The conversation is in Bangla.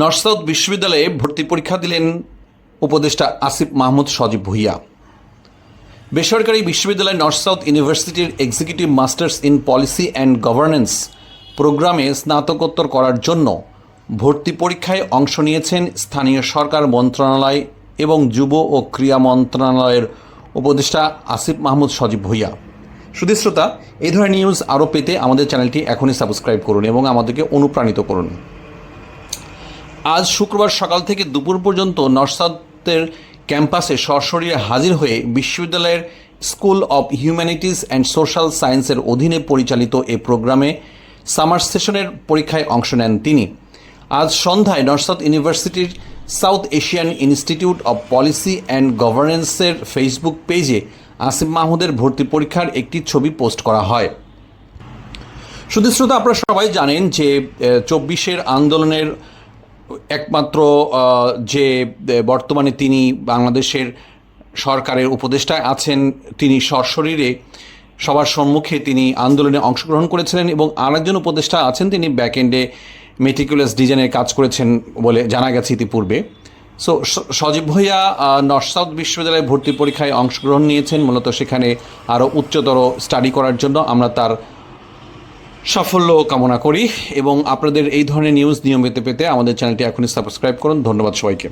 নর্থ সাউথ বিশ্ববিদ্যালয়ে ভর্তি পরীক্ষা দিলেন উপদেষ্টা আসিফ মাহমুদ সজীব ভুঁইয়া। বেসরকারি বিশ্ববিদ্যালয় নর্থ সাউথ ইউনিভার্সিটির executive masters in policy and governance প্রোগ্রামে স্নাতকোত্তর করার জন্য ভর্তি পরীক্ষায় অংশ নিয়েছেন স্থানীয় সরকার মন্ত্রণালয় এবং যুব ও ক্রীড়া মন্ত্রণালয়ের উপদেষ্টা আসিফ মাহমুদ সজীব ভুঁইয়া। শুধু শ্রোতা, এই ধরনের নিউজ আরও পেতে আমাদের চ্যানেলটি এখনই সাবস্ক্রাইব করুন এবং আমাদেরকে অনুপ্রাণিত করুন। আজ শুক্রবার সকাল থেকে দুপুর পর্যন্ত নর্থ সাউথের ক্যাম্পাসে সশরীরে হাজির হয়ে বিশ্ববিদ্যালয়ের school of humanities and social সায়েন্সের অধীনে পরিচালিত এ প্রোগ্রামে সামার সেশনের পরীক্ষায় অংশ নেন তিনি। আজ সন্ধ্যায় নর্থ সাউথ ইউনিভার্সিটির South Asian Institute of policy and গভর্নেন্সের ফেসবুক পেজে আসিফ মাহমুদের ভর্তি পরীক্ষার একটি ছবি পোস্ট করা হয়। শুধু শ্রোতা, আপনারা সবাই জানেন যে 24-এর আন্দোলনের একমাত্র যে বর্তমানে তিনি বাংলাদেশের সরকারের উপদেষ্টায় আছেন, তিনি সশরীরে সবার সম্মুখে তিনি আন্দোলনে অংশগ্রহণ করেছিলেন এবং আরেকজন উপদেষ্টা আছেন, তিনি ব্যাকএন্ডে মেটিকুলাস ডিজাইনের কাজ করেছেন বলে জানা গেছে ইতিপূর্বে। সো সজীব ভুঁইয়া নর্থ সাউথ বিশ্ববিদ্যালয়ে ভর্তি পরীক্ষায় অংশগ্রহণ নিয়েছেন মূলত সেখানে আরও উচ্চতর স্টাডি করার জন্য। আমরা তার সাফল্য কামনা করি এবং আপনাদের এই ধরনের নিউজ নিয়মিত পেতে আমাদের চ্যানেলটি এখনই সাবস্ক্রাইব করুন। ধন্যবাদ সবাইকে।